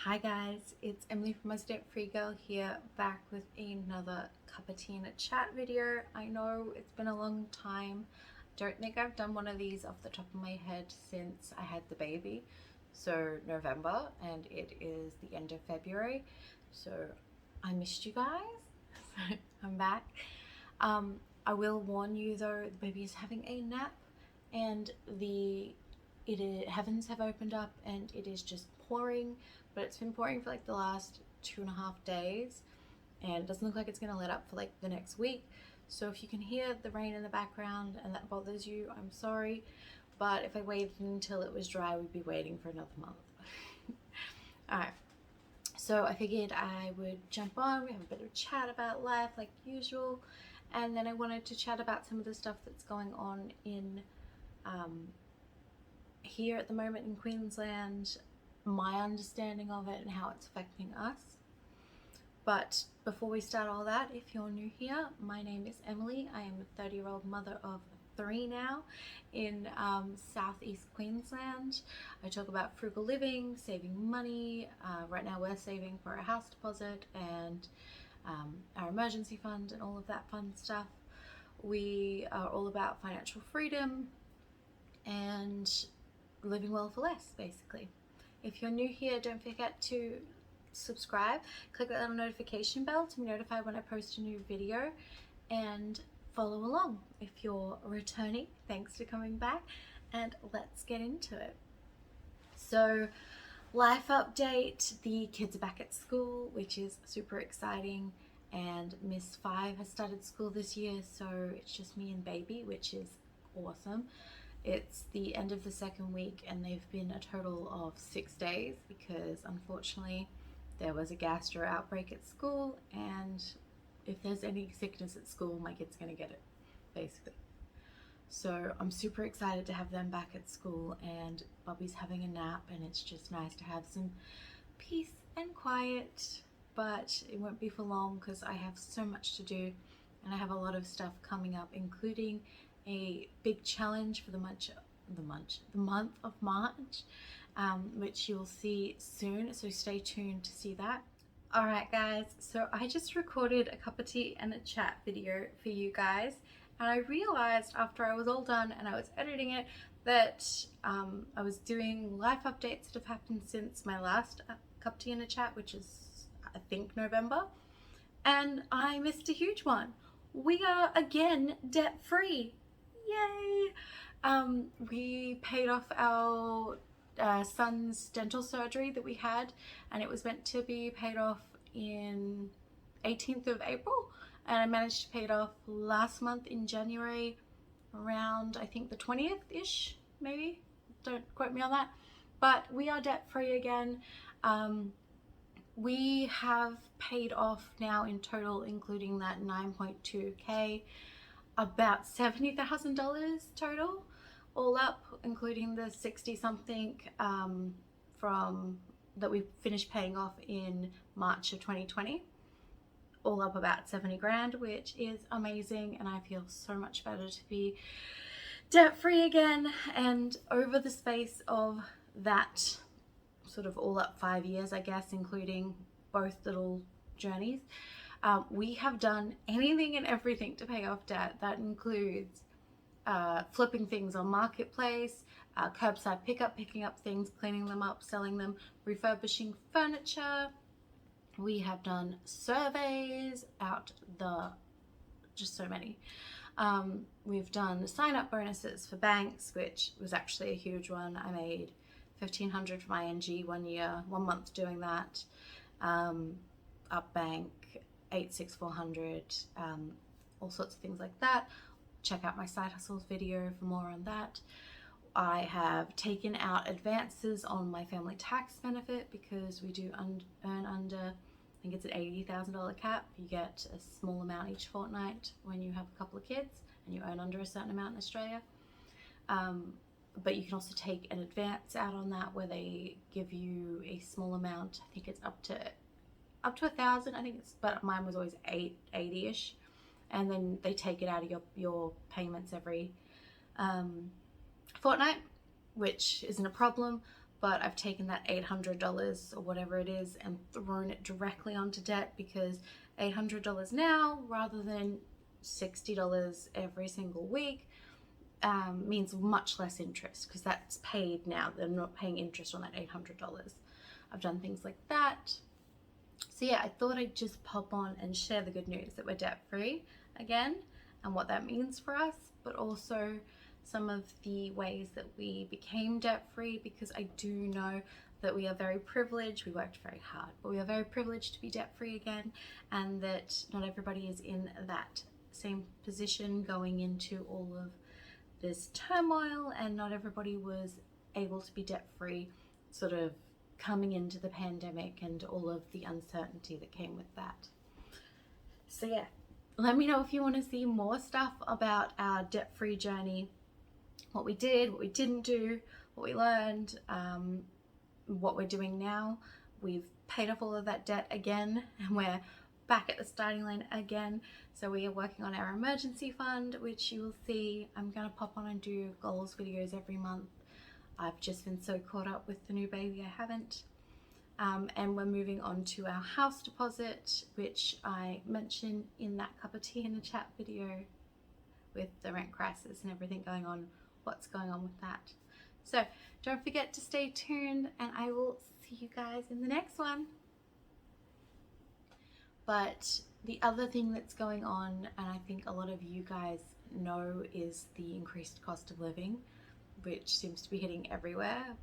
Hi guys, it's Emily from Aussie Free Girl here, back with another cup of tea and a chat video. I know it's been a long time. Don't think I've done one of these off the top of my head since I had the baby. So November, and it is the end of February. So I missed you guys. So I'm back. I will warn you though, the baby is having a nap and heavens have opened up and it is just pouring, but it's been pouring for like the last 2.5 days and it doesn't look like it's gonna let up for like the next week. So if you can hear the rain in the background and that bothers you, I'm sorry, but if I waited until it was dry, we'd be waiting for another month. Alright, so I figured I would jump on, we have a bit of a chat about life like usual, and then I wanted to chat about some of the stuff that's going on in here at the moment in Queensland, my understanding of it and how it's affecting us. But before we start all that, if you're new here, my name is Emily. I am a 30-year-old mother of 3 now in southeast Queensland. I talk about frugal living, saving money. Right now we're saving for a house deposit and our emergency fund and all of that fun stuff. We are all about financial freedom and living well for less, basically. If you're new here, don't forget to subscribe, click that little notification bell to be notified when I post a new video, and follow along. If you're returning, thanks for coming back, and let's get into it. So, life update, the kids are back at school, which is super exciting, and Miss 5 has started school this year, so it's just me and baby, which is awesome. It's the end of the second week and they've been a total of 6 days because unfortunately there was a gastro outbreak at school, and if there's any sickness at school, my kid's gonna get it, basically. So I'm super excited to have them back at school, and Bobby's having a nap, and it's just nice to have some peace and quiet, but it won't be for long because I have so much to do and I have a lot of stuff coming up, including a big challenge for the month of March, which you'll see soon, so stay tuned to see that. Alright guys, so I just recorded a cup of tea and a chat video for you guys, and I realized after I was all done and I was editing it that I was doing life updates that have happened since my last cup of tea and a chat, which is I think November, and I missed a huge one. We are again debt free. Yay! We paid off our son's dental surgery that we had, and it was meant to be paid off in 18th of April, and I managed to pay it off last month in January, around I think the 20th-ish, maybe, don't quote me on that, but we are debt free again. We have paid off now in total, including that 9.2k, about $70,000 total, all up, including the 60 something from that we finished paying off in March of 2020, all up about 70 grand, which is amazing, and I feel so much better to be debt free again. And over the space of that sort of all up 5 years, I guess, including both little journeys, we have done anything and everything to pay off debt. That includes flipping things on Marketplace, curbside pickup, picking up things, cleaning them up, selling them, refurbishing furniture. We have done surveys out just so many. We've done sign-up bonuses for banks, which was actually a huge one. I made $1,500 from ING 1 month doing that. Upbank, 86400, all sorts of things like that. Check out my side hustles video for more on that. I have taken out advances on my family tax benefit because we do earn under, I think it's an $80,000 cap. You get a small amount each fortnight when you have a couple of kids and you earn under a certain amount in Australia. But you can also take an advance out on that where they give you a small amount. I think it's up to 1,000, I think it's, but mine was always 80-ish, and then they take it out of your payments every fortnight, which isn't a problem. but I've taken that $800 or whatever it is and thrown it directly onto debt, because $800 now rather than $60 every single week means much less interest, because that's paid now. They're not paying interest on that $800. I've done things like that. So yeah, I thought I'd just pop on and share the good news that we're debt free again and what that means for us, but also some of the ways that we became debt free, because I do know that we are very privileged. We worked very hard, but we are very privileged to be debt free again, and that not everybody is in that same position going into all of this turmoil, and not everybody was able to be debt free sort of coming into the pandemic and all of the uncertainty that came with that. So yeah, let me know if you want to see more stuff about our debt free journey, what we did, what we didn't do, what we learned, what we're doing now. We've paid off all of that debt again, and we're back at the starting line again. So we are working on our emergency fund, which you will see. I'm going to pop on and do goals videos every month. I've just been so caught up with the new baby, I haven't. And we're moving on to our house deposit, which I mentioned in that cup of tea in the chat video, with the rent crisis and everything going on, what's going on with that. So don't forget to stay tuned, and I will see you guys in the next one. But the other thing that's going on, and I think a lot of you guys know, is the increased cost of living, which seems to be hitting everywhere.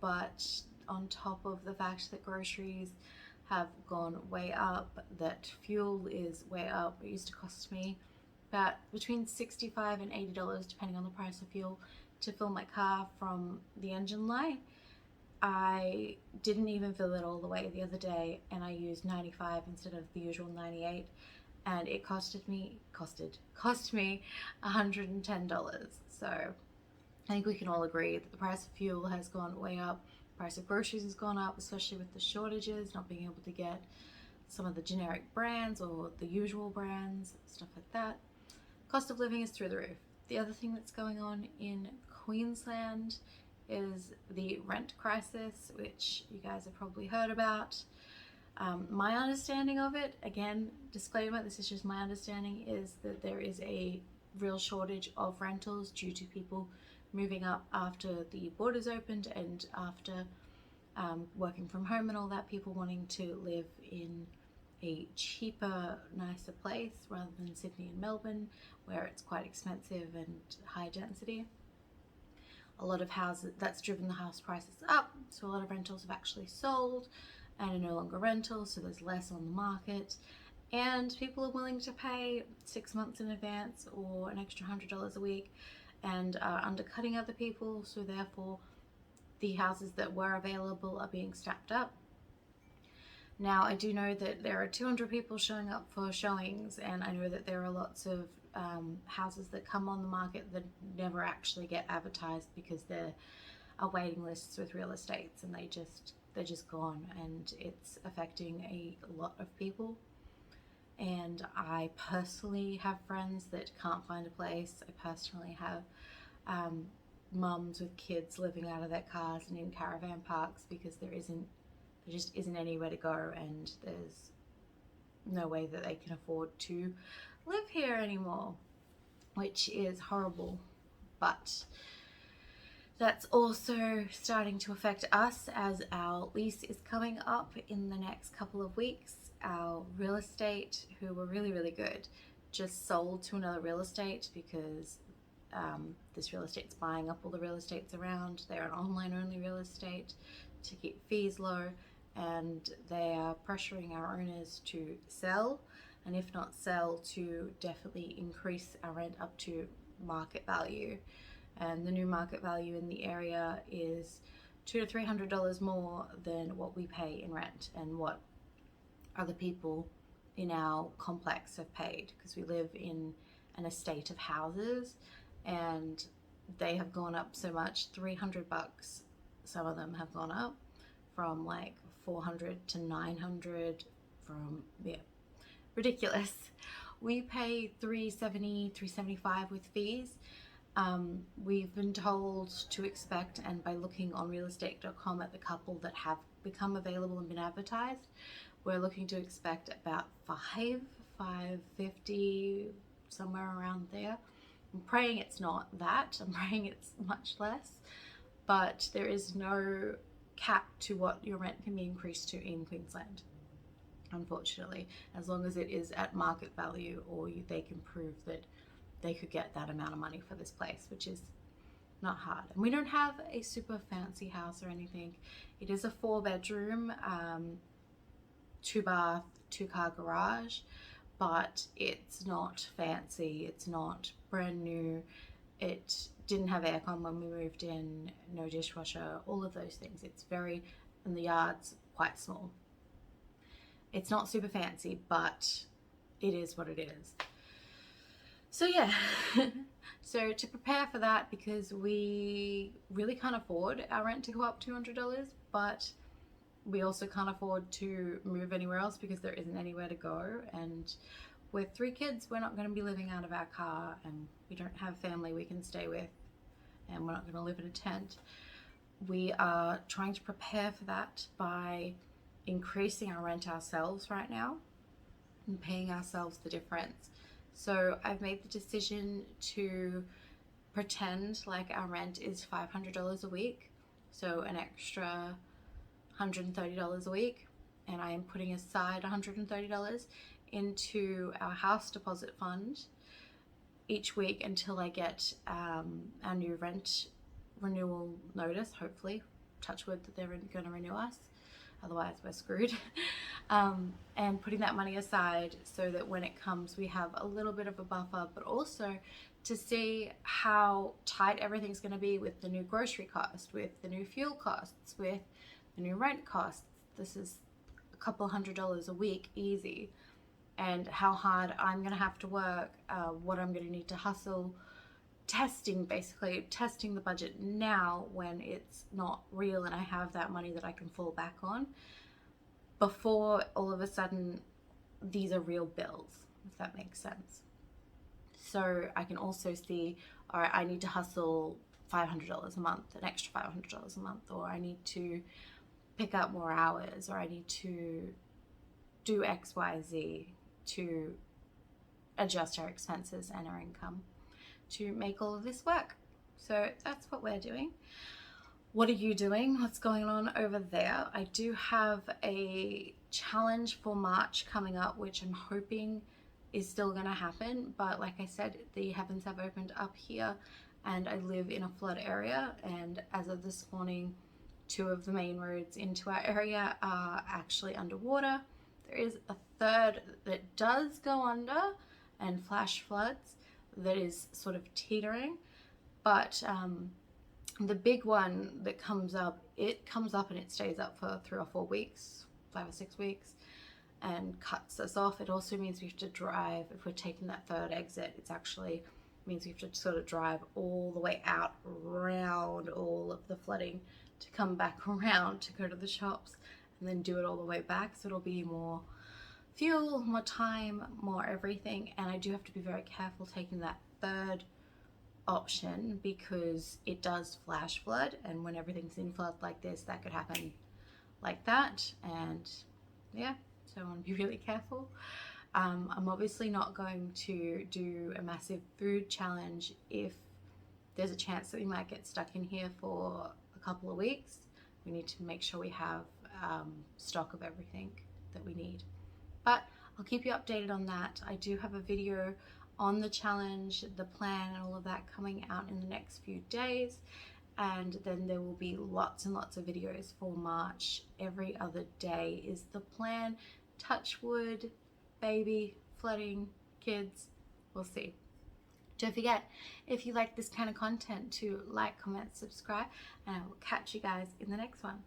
But on top of the fact that groceries have gone way up, that fuel is way up. It used to cost me about between $65 and $80, depending on the price of fuel, to fill my car from the engine light. I didn't even fill it all the way the other day, and I used 95 instead of the usual 98, and it cost me $110. So I think we can all agree that the price of fuel has gone way up. The price of groceries has gone up, especially with the shortages, not being able to get some of the generic brands or the usual brands, stuff like that. Cost of living is through the roof. The other thing that's going on in Queensland is the rent crisis, which you guys have probably heard about. My understanding of it, again, disclaimer, this is just my understanding, is that there is a real shortage of rentals due to people moving up after the borders opened, and after working from home and all that, people wanting to live in a cheaper, nicer place rather than Sydney and Melbourne, where it's quite expensive and high density. A lot of houses, that's driven the house prices up, so a lot of rentals have actually sold and are no longer rentals, so there's less on the market, and people are willing to pay 6 months in advance or an extra $100 a week, and are undercutting other people, so therefore the houses that were available are being snapped up. Now, I do know that there are 200 people showing up for showings, and I know that there are lots of houses that come on the market that never actually get advertised because there are waiting lists with real estates, and they're just gone, and it's affecting a lot of people. And I personally have friends that can't find a place. I personally have mums with kids living out of their cars and in caravan parks because there just isn't anywhere to go, and there's no way that they can afford to live here anymore, which is horrible. But that's also starting to affect us, as our lease is coming up in the next couple of weeks. Our real estate, who were really, really good, just sold to another real estate because this real estate's buying up all the real estates around. They're an online only real estate to keep fees low, and they are pressuring our owners to sell, and if not sell, to definitely increase our rent up to market value. And the new market value in the area is $200 to $300 more than what we pay in rent and what other people in our complex have paid, because we live in an estate of houses and they have gone up so much. $300, some of them have gone up from like $400 to $900, from ridiculous. We pay $370, $375 with fees, We've been told to expect, and by looking on realestate.com at the couple that have become available and been advertised, we're looking to expect about 550, somewhere around there. I'm praying it's not that. I'm praying it's much less, but there is no cap to what your rent can be increased to in Queensland, unfortunately, as long as it is at market value, or they can prove that they could get that amount of money for this place, which is not hard. And we don't have a super fancy house or anything. It is a 4-bedroom, 2-bath, 2-car garage, but it's not fancy. It's not brand new. It didn't have aircon when we moved in, no dishwasher, all of those things. It's very, and the yard's quite small. It's not super fancy, but it is what it is. So yeah, so to prepare for that, because we really can't afford our rent to go up $200, but we also can't afford to move anywhere else because there isn't anywhere to go. And with 3 kids, we're not going to be living out of our car, and we don't have family we can stay with, and we're not going to live in a tent. We are trying to prepare for that by increasing our rent ourselves right now and paying ourselves the difference. So I've made the decision to pretend like our rent is $500 a week, so an extra $130 a week, and I am putting aside $130 into our house deposit fund each week until I get our new rent renewal notice, hopefully, touch wood that they're going to renew us, otherwise we're screwed. And putting that money aside so that when it comes we have a little bit of a buffer, but also to see how tight everything's going to be with the new grocery cost, with the new fuel costs, with the new rent costs. This is a couple $100 a week easy, and how hard I'm going to have to work, what I'm going to need to hustle, basically testing the budget now when it's not real and I have that money that I can fall back on, before all of a sudden these are real bills, if that makes sense. So I can also see, all right, I need to hustle $500 a month, an extra $500 a month, or I need to pick up more hours, or I need to do X, Y, Z to adjust our expenses and our income to make all of this work. So that's what we're doing. What are you doing? What's going on over there? I do have a challenge for March coming up, which I'm hoping is still going to happen. But like I said, the heavens have opened up here, and I live in a flood area. And as of this morning, 2 of the main roads into our area are actually underwater. There is a third that does go under and flash floods that is sort of teetering. But the big one that comes up, it comes up and it stays up for 3 or 4 weeks, 5 or 6 weeks, and cuts us off. It also means we have to drive, if we're taking that third exit, it's actually means we have to sort of drive all the way out around all of the flooding to come back around to go to the shops and then do it all the way back. So it'll be more fuel, more time, more everything. And I do have to be very careful taking that third option because it does flash flood, and when everything's in flood like this, that could happen like that. And yeah, so I want to be really careful. I'm obviously not going to do a massive food challenge if there's a chance that we might get stuck in here for a couple of weeks. We need to make sure we have stock of everything that we need. But I'll keep you updated on that. I do have a video on the challenge, the plan, and all of that coming out in the next few days. And then there will be lots and lots of videos for March. Every other day is the plan. Touch wood, baby, flooding, kids, we'll see. Don't forget, if you like this kind of content, to like, comment, subscribe, and I will catch you guys in the next one.